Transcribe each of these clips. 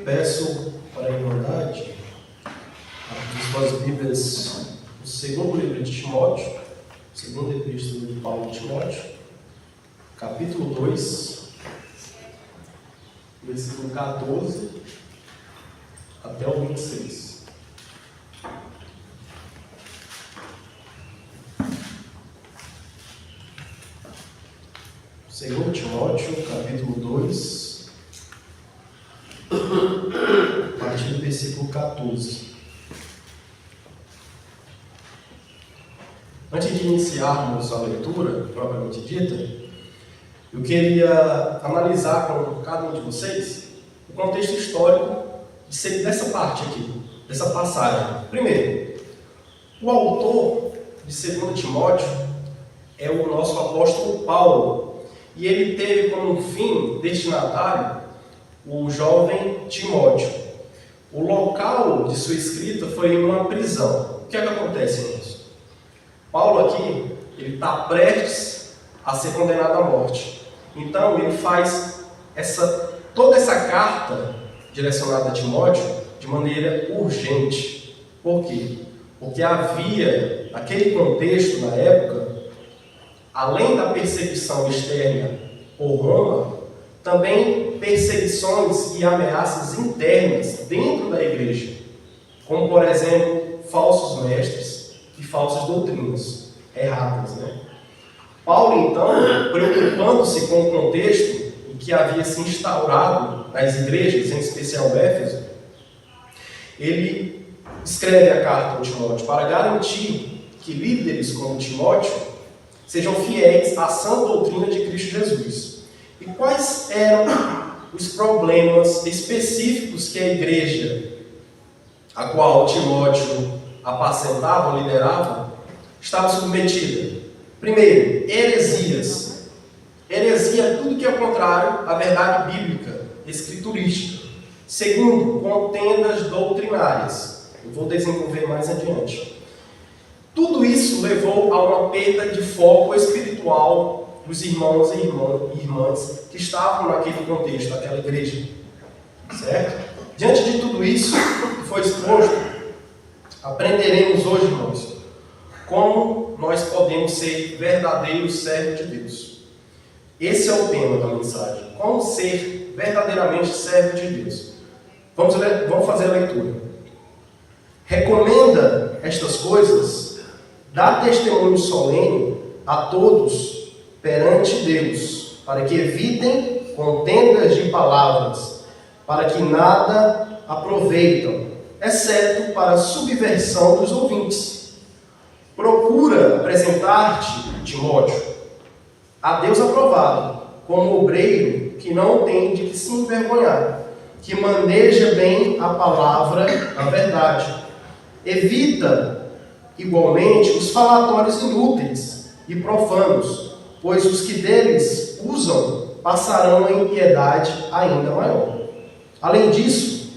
peço para a Irmandade as suas Bíblias, o segundo livro de Timóteo, segunda epístola de Paulo de Timóteo, capítulo 2, versículo 14 até o 26. Segundo Timóteo, capítulo 2, a partir do versículo 14. Antes de iniciarmos a leitura, propriamente dita, eu queria analisar com cada um de vocês o contexto histórico dessa parte aqui, dessa passagem. Primeiro, o autor de 2 Timóteo é o nosso apóstolo Paulo, e ele teve como fim destinatário o jovem Timóteo. O local de sua escrita foi em uma prisão. O que é que acontece, irmãos? Paulo aqui, ele está prestes a ser condenado à morte. Então, ele faz toda essa carta direcionada a Timóteo de maneira urgente. Por quê? Porque havia, naquele contexto, na época, além da perseguição externa por Roma, também perseguições e ameaças internas dentro da igreja, como, por exemplo, falsos mestres e falsas doutrinas erradas, Paulo, então, preocupando-se com o contexto em que havia se instaurado nas igrejas, em especial Éfeso, ele escreve a carta ao Timóteo para garantir que líderes como Timóteo sejam fiéis à sã doutrina de Cristo Jesus. E quais eram os problemas específicos que a igreja, a qual Timóteo apacentava, liderava, estava submetida? Primeiro, heresias. Heresia é tudo que é contrário à verdade bíblica, escriturística. Segundo, contendas doutrinárias. Eu vou desenvolver mais adiante. Tudo isso levou a uma perda de foco espiritual dos irmãos e irmãs que estavam naquele contexto, naquela igreja. Certo? Diante de tudo isso que foi exposto, aprenderemos hoje, irmãos, como nós podemos ser verdadeiros servos de Deus. Esse é o tema da mensagem. Como ser verdadeiramente servo de Deus. Vamos fazer a leitura. Recomenda estas coisas, dá testemunho solene a todos perante Deus, para que evitem contendas de palavras, para que nada aproveitam, exceto para a subversão dos ouvintes. Procura apresentar-te, Timóteo, a Deus aprovado, como obreiro que não tem de que se envergonhar, que maneja bem a palavra da verdade. Evita, igualmente, os falatórios inúteis e profanos, pois os que deles usam passarão a impiedade ainda maior. Além disso,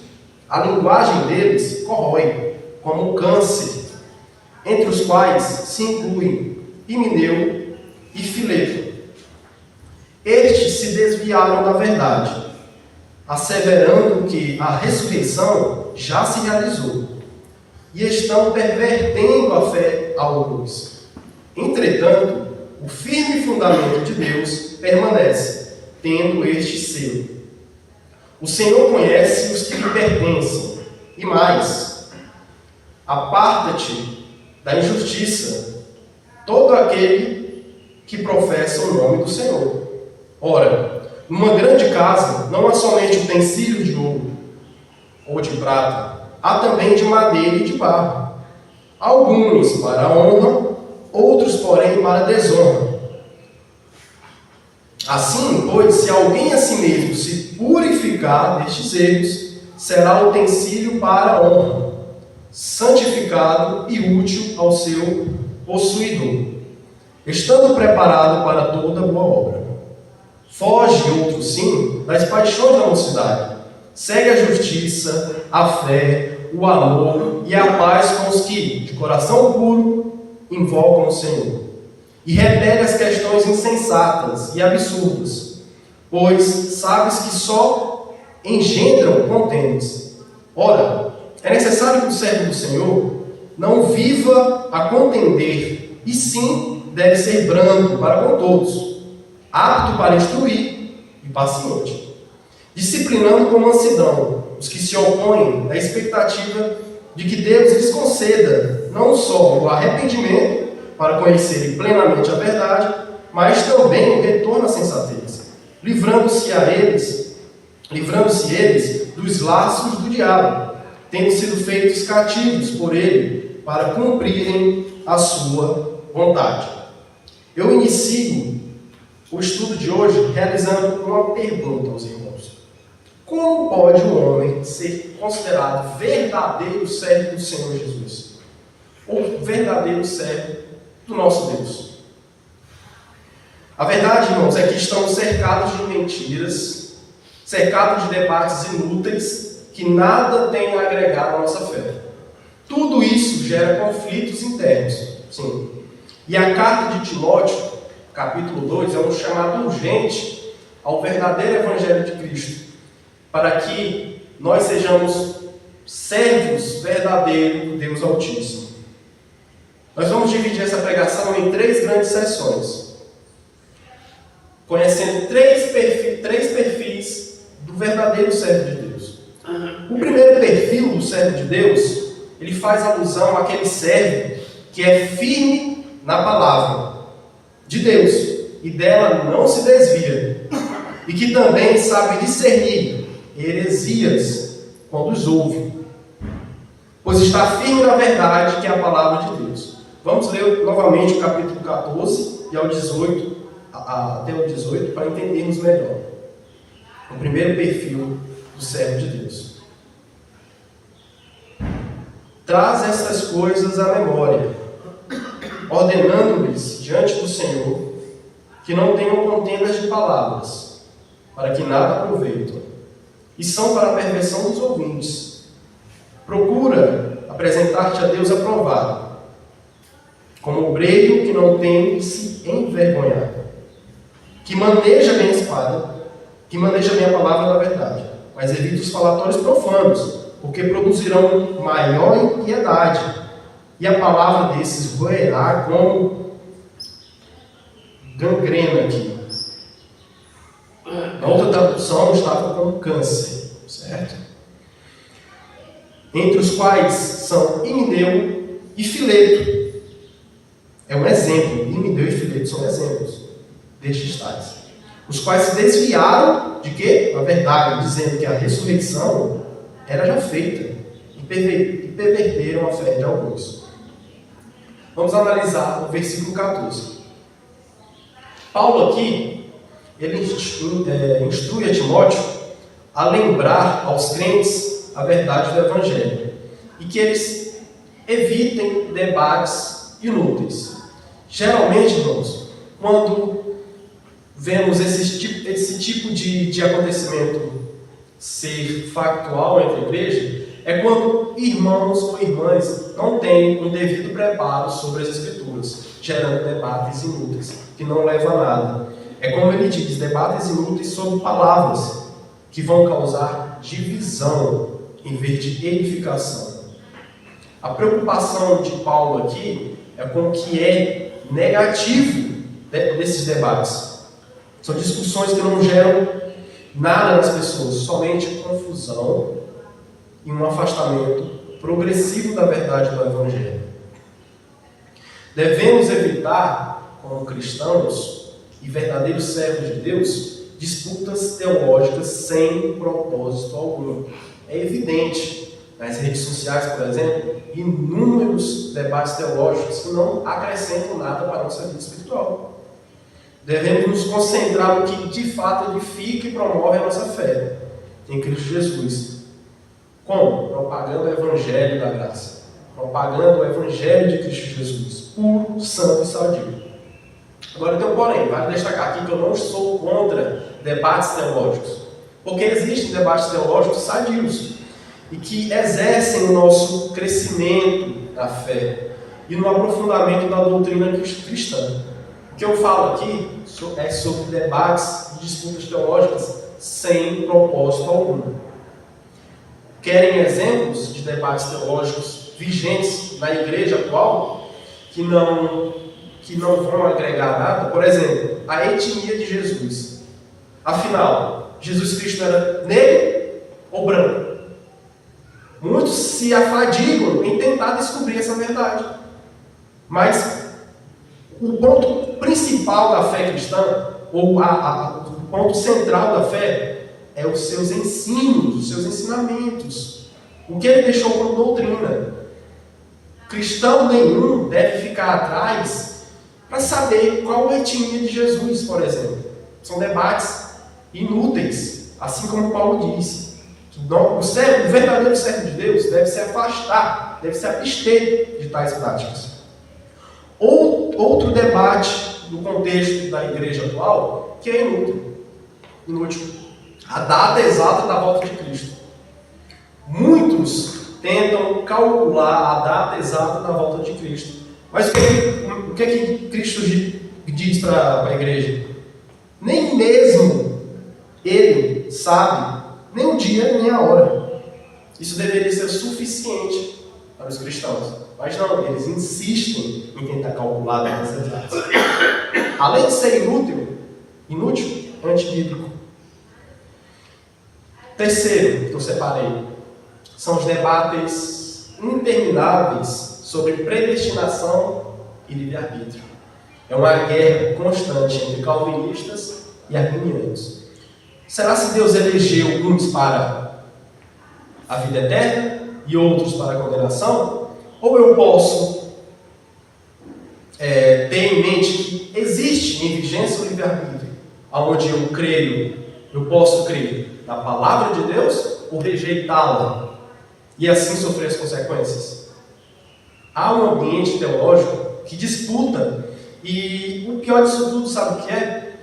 a linguagem deles corrói, como um câncer, entre os quais se incluem Himeneu e Fileto. Estes se desviaram da verdade, asseverando que a ressurreição já se realizou, e estão pervertendo a fé a alguns. Entretanto, o firme fundamento de Deus permanece, tendo este selo. O Senhor conhece os que lhe pertencem, e mais, aparta-te da injustiça todo aquele que professa o nome do Senhor. Ora, numa grande casa não há somente utensílios de ouro ou de prata, há também de madeira e de barro, alguns para a honra, outros, porém, para a desonra. Assim, pois, se alguém a si mesmo se purificar destes erros, será utensílio para a honra, santificado e útil ao seu possuidor, estando preparado para toda boa obra. Foge, outro sim, das paixões da mocidade. Segue a justiça, a fé, o amor e a paz com os que, de coração puro, invocam o Senhor. E repele as questões insensatas e absurdas, pois sabes que só engendram contendas. Ora, é necessário que o servo do Senhor não viva a contender, e sim deve ser brando para com todos, apto para instruir e paciente, disciplinando com mansidão os que se opõem à expectativa de que Deus lhes conceda não só o arrependimento para conhecerem plenamente a verdade, mas também o retorno à sensatez, livrando-se eles dos laços do diabo, tendo sido feitos cativos por ele para cumprirem a sua vontade. Eu inicio o estudo de hoje realizando uma pergunta aos irmãos. Como pode um homem ser considerado verdadeiro servo do Senhor Jesus? Ou verdadeiro servo do nosso Deus? A verdade, irmãos, é que estamos cercados de mentiras, cercados de debates inúteis, que nada tem a agregar à nossa fé. Tudo isso gera conflitos internos, sim. E a carta de Timóteo, capítulo 2, é um chamado urgente ao verdadeiro Evangelho de Cristo, para que nós sejamos servos verdadeiros do Deus Altíssimo. Nós vamos dividir essa pregação em 3 grandes sessões, conhecendo três perfis do verdadeiro servo de Deus. O primeiro perfil do servo de Deus, ele faz alusão àquele servo que é firme na palavra de Deus e dela não se desvia, e que também sabe discernir heresias quando os ouve, pois está firme na verdade, que é a palavra de Deus. Vamos ler novamente o capítulo 14 e ao 18, até o 18, para entendermos melhor o primeiro perfil do servo de Deus. Traz estas coisas à memória, ordenando-lhes diante do Senhor que não tenham contendas de palavras, para que nada aproveitem, e são para a perversão dos ouvintes. Procura apresentar-te a Deus aprovado, como obreiro que não tem de se envergonhar, que maneja bem a espada, que maneja bem a palavra da verdade, mas evita os falatórios profanos, porque produzirão maior impiedade, e a palavra desses roerá como gangrena aqui. Na outra tradução estava como câncer, certo? Entre os quais são Himeneu e Fileto. É um exemplo. Himeneu e Fileto são exemplos destes tais. Os quais se desviaram de quê? Da verdade, dizendo que a ressurreição era já feita, e perverteram a fé de alguns. Vamos analisar o versículo 14. Paulo aqui, ele instrui a Timóteo a lembrar aos crentes a verdade do Evangelho, e que eles evitem debates inúteis. Geralmente, irmãos, quando vemos esse tipo de acontecimento ser factual entre a igreja, é quando irmãos ou irmãs não têm um devido preparo sobre as Escrituras, gerando debates inúteis, que não levam a nada. É como ele diz, debates inúteis sobre palavras, que vão causar divisão, em vez de edificação. A preocupação de Paulo aqui é com o que é negativo desses debates. São discussões que não geram nada nas pessoas, somente confusão e um afastamento progressivo da verdade do Evangelho. Devemos evitar, como cristãos e verdadeiros servos de Deus, disputas teológicas sem propósito algum. É evidente, nas redes sociais, por exemplo, inúmeros debates teológicos que não acrescentam nada para a nossa vida espiritual. Devemos nos concentrar no que de fato edifica e promove a nossa fé em Cristo Jesus. Como? Propagando o Evangelho da graça. Propagando o Evangelho de Cristo Jesus. Puro, santo e sadio. Agora tem um porém. Vale destacar aqui que eu não sou contra debates teológicos. Porque existem debates teológicos sadios e que exercem o nosso crescimento da fé e no aprofundamento da doutrina cristã. O que eu falo aqui é sobre debates e disputas teológicas sem propósito algum. Querem exemplos de debates teológicos vigentes na igreja atual que não vão agregar nada? Por exemplo, a etnia de Jesus. Afinal, Jesus Cristo era negro ou branco? Muitos se afadigam em tentar descobrir essa verdade. Mas o ponto principal da fé cristã, ou o ponto central da fé, é os seus ensinos, os seus ensinamentos. O que ele deixou como doutrina. Cristão nenhum deve ficar atrás para saber qual a etnia de Jesus, por exemplo. São debates inúteis, assim como Paulo disse. O verdadeiro servo de Deus deve se afastar, deve se abster de tais práticas. Outro debate no contexto da igreja atual, que é inútil. A data exata da volta de Cristo. Muitos tentam calcular a data exata da volta de Cristo. Mas o que é que Cristo diz para a igreja? Nem mesmo Ele sabe nem o dia nem a hora. Isso deveria ser suficiente para os cristãos. Mas não, eles insistem em tentar calcular datas exatas. Além de ser inútil, é antibíblico. Terceiro, que eu separei, são os debates intermináveis sobre predestinação e livre-arbítrio. É uma guerra constante entre calvinistas e arminianos. Será se Deus elegeu uns para a vida eterna e outros para a condenação? Ou eu posso ter em mente que existe em vigência o livre-arbítrio, onde eu posso crer na palavra de Deus ou rejeitá-la e assim sofrer as consequências? Há um ambiente teológico que disputa, e o pior disso tudo, sabe o que é?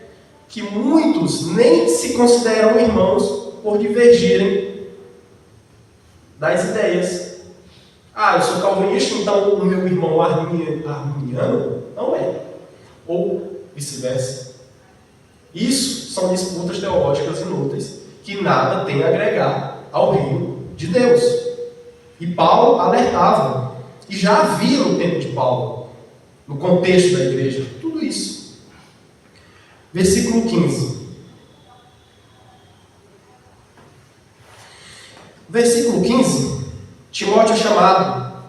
Que muitos nem se consideram irmãos por divergirem das ideias. Eu sou calvinista, então o meu irmão arminiano não é. Ou vice-versa. Isso são disputas teológicas inúteis que nada tem a agregar ao reino de Deus. E Paulo alertava. E já havia no tempo de Paulo, no contexto da igreja, tudo isso. Versículo 15. Versículo 15. Timóteo é chamado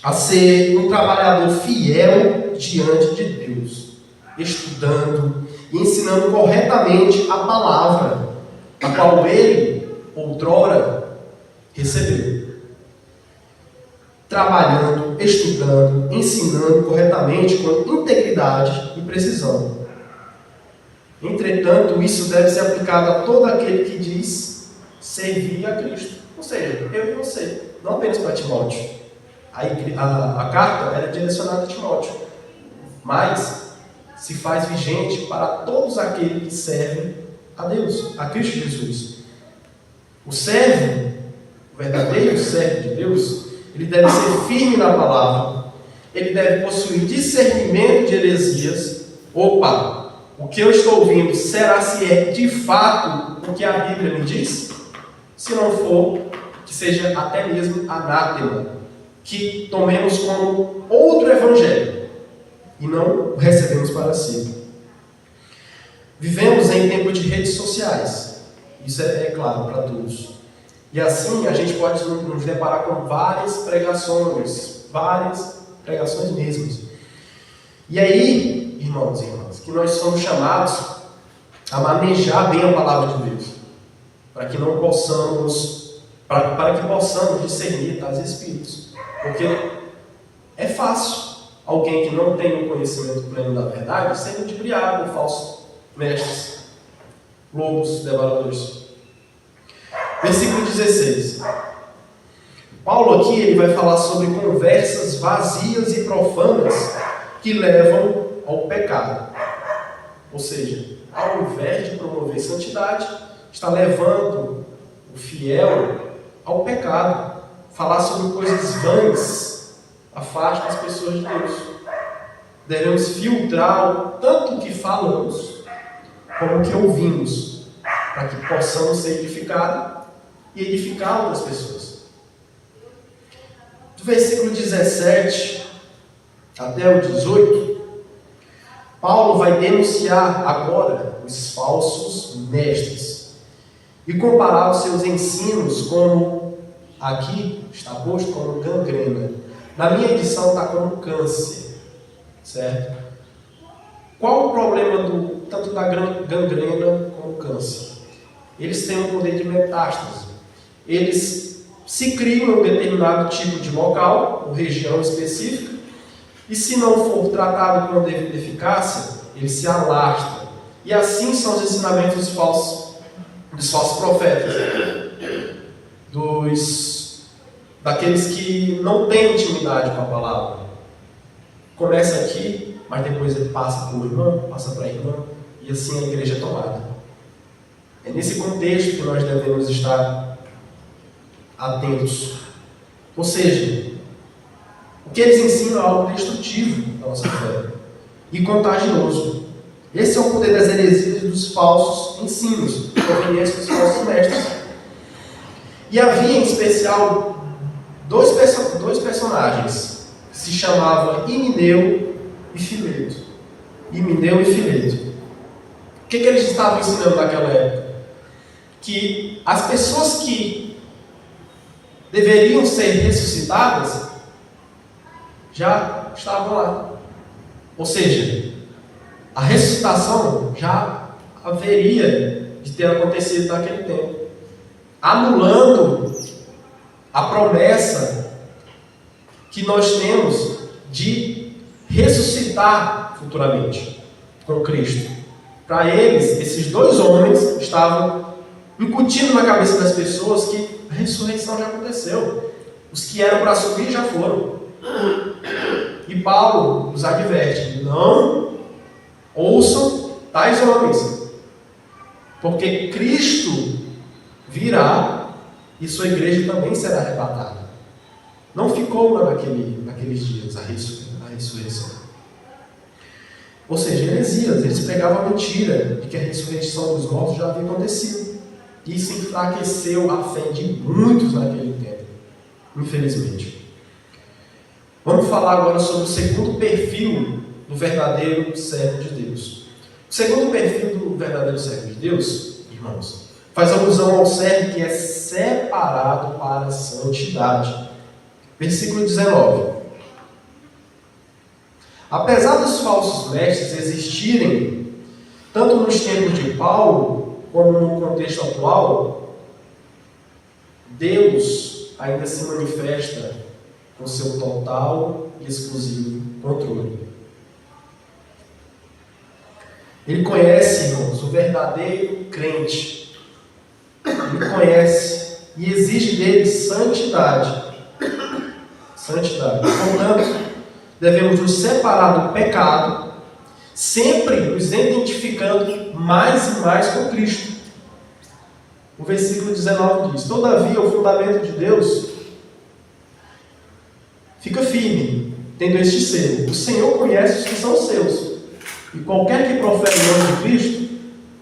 a ser um trabalhador fiel diante de Deus, estudando e ensinando corretamente a palavra, a qual ele, outrora, recebeu. Trabalhando, estudando, ensinando corretamente com integridade e precisão. Entretanto, isso deve ser aplicado a todo aquele que diz servir a Cristo. Ou seja, eu e você, não apenas para Timóteo. A carta era direcionada a Timóteo, mas se faz vigente para todos aqueles que servem a Deus, a Cristo Jesus. O servo, o verdadeiro servo de Deus, ele deve ser firme na palavra, ele deve possuir discernimento de heresias. O que eu estou ouvindo, será se é de fato o que a Bíblia me diz? Se não for, que seja até mesmo anátema, que tomemos como outro evangelho e não o recebemos para si. Vivemos em tempo de redes sociais, isso é claro para todos. E assim a gente pode nos deparar com várias pregações mesmo. E aí, irmãos e irmãs, que nós somos chamados a manejar bem a palavra de Deus, para que possamos discernir tais espíritos, porque é fácil alguém que não tem o conhecimento pleno da verdade ser ludibriado por falsos mestres, lobos, devoradores. Versículo 16. Paulo aqui ele vai falar sobre conversas vazias e profanas que levam ao pecado. Ou seja, ao invés de promover santidade, está levando o fiel ao pecado. Falar sobre coisas vãs afasta as pessoas de Deus. devemos filtrar tanto o que falamos como o que ouvimos, para que possamos ser edificados e edificar outras pessoas. Do versículo 17 até o 18, Paulo vai denunciar agora os falsos mestres e comparar os seus ensinos como, aqui está posto como gangrena. Na minha edição está como câncer, certo? Qual o problema tanto da gangrena como câncer? Eles têm um poder de metástase. Eles se criam em um determinado tipo de local, ou região específica, e se não for tratado com a devida eficácia, ele se alastra. E assim são os ensinamentos dos falsos profetas, daqueles que não têm intimidade com a palavra. Começa aqui, mas depois ele passa para o irmão, passa para a irmã, e assim a igreja é tomada. É nesse contexto que nós devemos estar atentos. Ou seja, o que eles ensinam é algo destrutivo da nossa fé e contagioso. Esse é o poder das heresias e dos falsos ensinos, provenientes dos falsos mestres. E havia em especial dois personagens que se chamavam Himeneu e Fileto. Himeneu e Fileto. O que eles estavam ensinando naquela época? Que as pessoas que deveriam ser ressuscitadas já estavam lá. Ou seja, a ressuscitação já haveria de ter acontecido naquele tempo, anulando a promessa que nós temos de ressuscitar futuramente com Cristo. Para eles, esses dois homens estavam incutindo na cabeça das pessoas que a ressurreição já aconteceu. Os que eram para subir já foram. E Paulo os adverte: não ouçam tais homens, porque Cristo virá e sua igreja também será arrebatada. Não ficou lá naqueles dias a ressurreição. Ou seja, heresias, eles pregavam a mentira de que a ressurreição dos mortos já havia acontecido. Isso enfraqueceu a fé de muitos naquele tempo, infelizmente. Vamos falar agora sobre o segundo perfil do verdadeiro servo de Deus. O segundo perfil do verdadeiro servo de Deus, irmãos, faz alusão ao servo que é separado para a santidade. Versículo 19. Apesar dos falsos mestres existirem, tanto nos tempos de Paulo, como no contexto atual, Deus ainda se manifesta com seu total e exclusivo controle. Ele conhece, irmãos, o verdadeiro crente. Ele conhece e exige dele santidade. Santidade. Portanto, devemos nos separar do pecado, sempre nos identificando mais e mais com Cristo. O versículo 19 diz: todavia, o fundamento de Deus fica firme, tendo este selo: o Senhor conhece os que são seus, e qualquer que profere o nome de Cristo,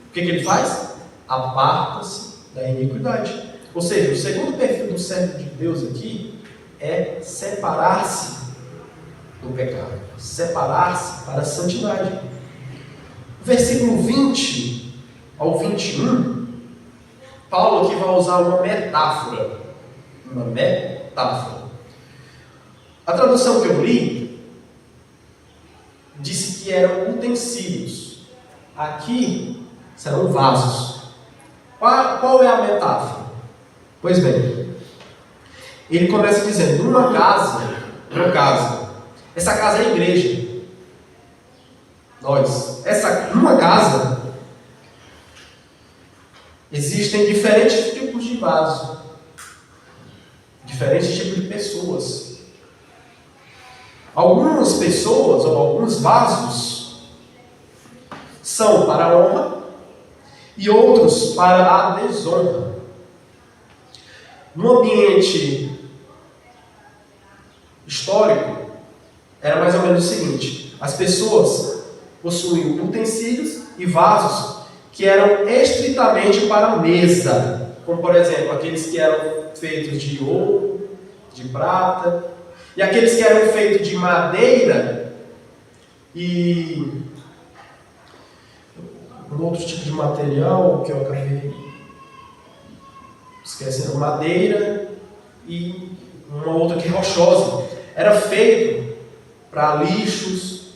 o que ele faz? Aparta-se da iniquidade. Ou seja, o segundo perfil do servo de Deus aqui é separar-se do pecado, separar-se para a santidade. Versículo 20 ao 21, Paulo aqui vai usar uma metáfora. Uma metáfora. A tradução que eu li disse que eram utensílios. Aqui serão vasos. Qual é a metáfora? Pois bem, ele começa dizendo: numa casa, essa casa é a igreja. Numa casa existem diferentes tipos de vasos, diferentes tipos de pessoas. Algumas pessoas ou alguns vasos são para a honra e outros para a desonra. No ambiente histórico, era mais ou menos o seguinte: As pessoas possuíam utensílios e vasos que eram estritamente para a mesa, como por exemplo aqueles que eram feitos de ouro, de prata, e aqueles que eram feitos de madeira e um outro tipo de material que eu acabei esquecendo, madeira e uma outra que é rochosa. Era feito para lixos,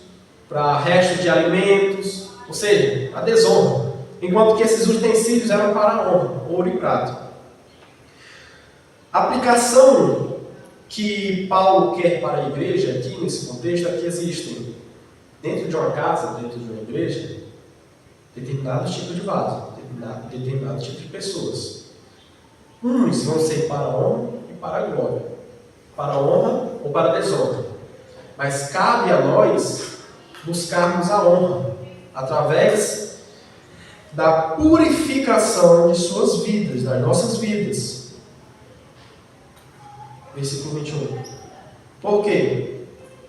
para restos de alimentos, ou seja, a desonra. Enquanto que esses utensílios eram para a honra, ouro e prata. A aplicação que Paulo quer para a igreja aqui, nesse contexto, é que existem dentro de uma casa, dentro de uma igreja, determinado tipo de vaso, determinado tipo de pessoas. Uns vão ser para a honra e para a glória, para a honra ou para a desonra. Mas cabe a nós buscarmos a honra através da purificação de suas vidas, das nossas vidas. Versículo 21. Por quê?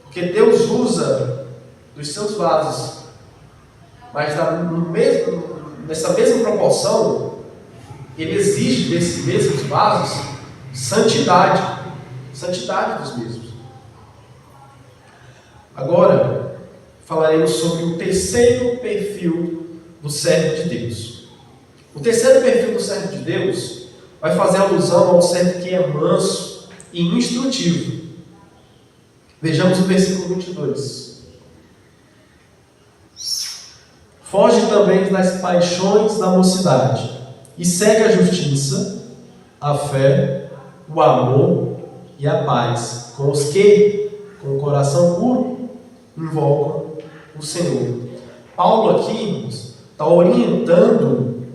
Porque Deus usa dos seus vasos, mas nessa mesma proporção, Ele exige desses mesmos vasos santidade dos mesmos. Agora, falaremos sobre o terceiro perfil do servo de Deus. O terceiro perfil do servo de Deus vai fazer alusão ao servo que é manso e instrutivo. Vejamos o versículo 22. Foge também das paixões da mocidade e segue a justiça, a fé, o amor e a paz com os que, com o coração puro, invocam o Senhor. Paulo aqui está orientando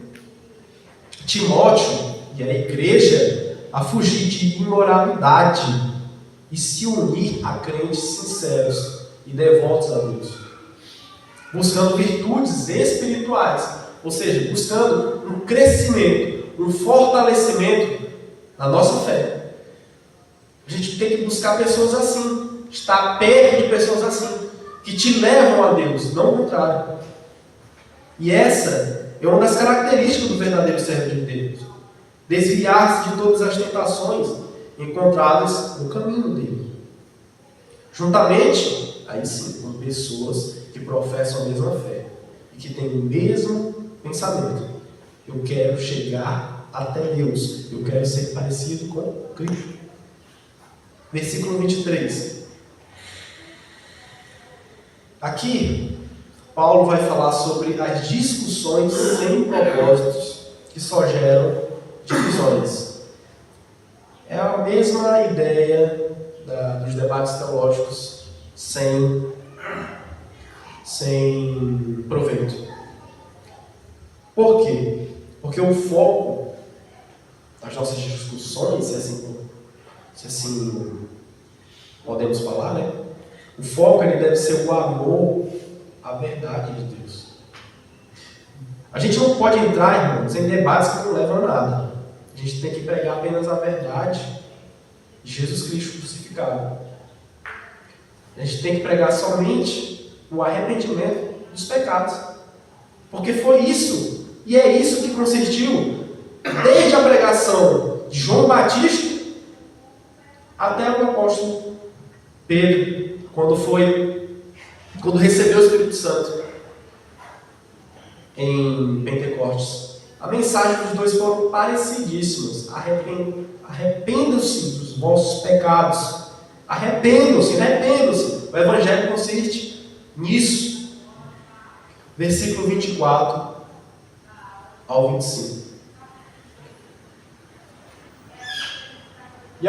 Timóteo e a igreja a fugir de imoralidade e se unir a crentes sinceros e devotos a Deus, buscando virtudes espirituais, ou seja, buscando um crescimento, um fortalecimento na nossa fé. A gente tem que buscar pessoas assim, estar perto de pessoas assim, que te levam a Deus, não o contrário. E essa é uma das características do verdadeiro servo de Deus: desviar-se de todas as tentações encontradas no caminho dele, juntamente, aí sim, com pessoas que professam a mesma fé e que têm o mesmo pensamento. Eu quero chegar até Deus, eu quero ser parecido com Cristo. Versículo 23. Aqui, Paulo vai falar sobre as discussões sem propósitos que só geram divisões. É a mesma ideia dos debates teológicos sem proveito. Por quê? Porque o foco das nossas discussões, se assim podemos falar, né? O foco ele deve ser o amor à verdade de Deus. A gente não pode entrar, irmãos, em debates que não levam a nada. A gente tem que pregar apenas a verdade de Jesus Cristo crucificado. A gente tem que pregar somente o arrependimento dos pecados. Porque foi isso, e é isso que consistiu desde a pregação de João Batista até o apóstolo Pedro, quando recebeu o Espírito Santo em Pentecostes. A mensagem dos dois foram parecidíssimas. Arrependam-se dos vossos pecados. Arrependam-se. O Evangelho consiste nisso. Versículo 24 ao 25. E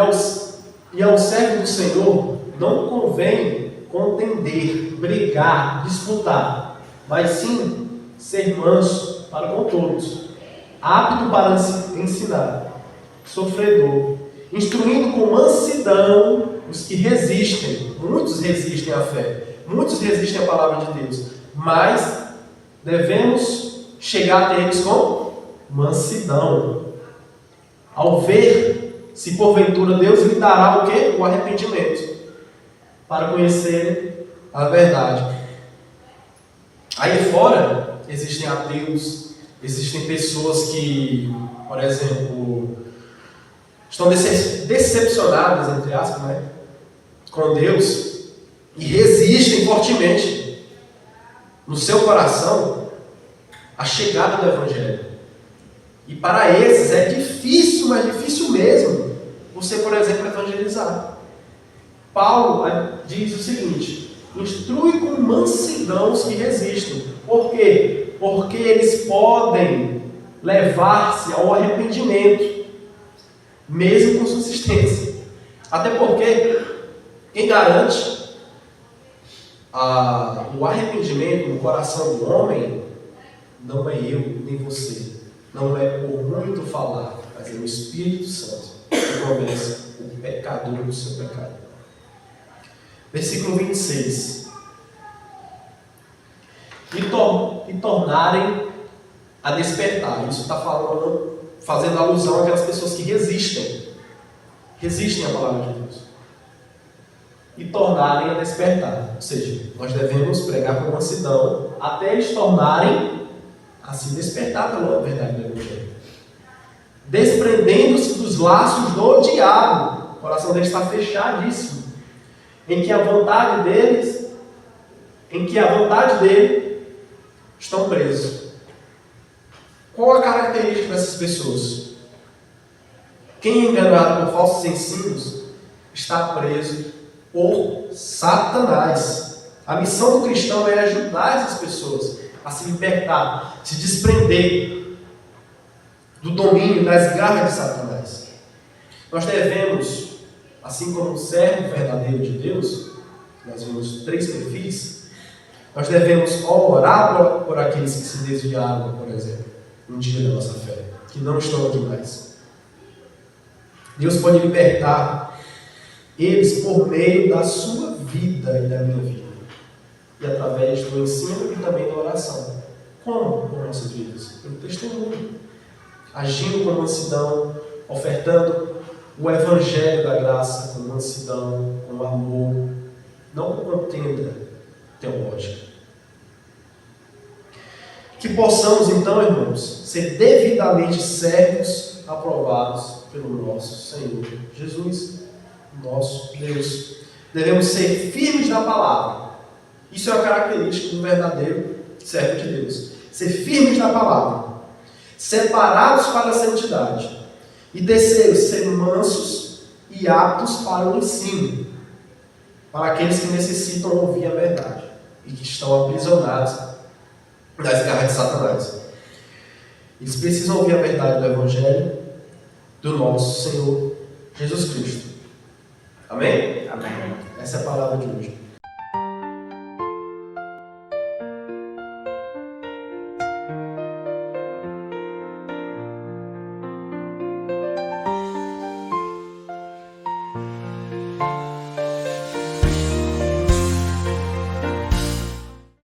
ao servo do Senhor não convém contender, brigar, disputar, mas sim ser manso para com todos, apto para ensinar, sofredor, instruindo com mansidão os que resistem. Muitos resistem à fé, muitos resistem à palavra de Deus, mas devemos chegar a eles com mansidão. Ao ver se porventura Deus lhe dará o quê? O arrependimento, para conhecerem a verdade. Aí fora existem ateus, existem pessoas que, por exemplo, estão decepcionadas, entre aspas, né, com Deus e resistem fortemente no seu coração a chegada do Evangelho. E para esses é difícil, mas difícil mesmo, você, por exemplo, evangelizar. Paulo diz o seguinte: instrui com mansidão os que resistem. Por quê? Porque eles podem levar-se ao arrependimento, mesmo com subsistência. Até porque quem garante o arrependimento no coração do homem não é eu nem você, não é por muito falar, mas é o Espírito Santo que convence o pecador do seu pecado. Versículo 26. E tornarem a despertar. Isso está fazendo alusão àquelas pessoas que resistem à palavra de Deus. E tornarem a despertar. Ou seja, nós devemos pregar com mansidão até eles tornarem a se despertar pela verdade do Evangelho. Desprendendo-se dos laços do diabo. O coração deles está fechadíssimo. Em que a vontade dele estão presos. Qual a característica dessas pessoas? Quem é enganado por falsos ensinos está preso por Satanás. A missão do cristão é ajudar essas pessoas a se libertar, se desprender do domínio, das garras de Satanás. Nós devemos, assim como um servo verdadeiro de Deus, nós vemos 3 perfis, nós devemos orar por aqueles que se desviaram, por exemplo, um dia da nossa fé, que não estão aqui mais. Deus pode libertar eles por meio da sua vida e da minha vida, e através do ensino e também da oração. Como? Com nossas vidas? Pelo testemunho, agindo com mansidão, ofertando o Evangelho da graça com mansidão, com amor, não com contenda teológica. Que possamos então, irmãos, ser devidamente servos aprovados pelo nosso Senhor Jesus, nosso Deus. Devemos ser firmes na palavra. Isso é uma característica do verdadeiro servo de Deus. Ser firmes na palavra, separados para a santidade. E terceiro, ser mansos e aptos para o ensino, para aqueles que necessitam ouvir a verdade e que estão aprisionados das garras de Satanás. Eles precisam ouvir a verdade do Evangelho do nosso Senhor Jesus Cristo. Amém? Amém. Essa é a palavra de hoje.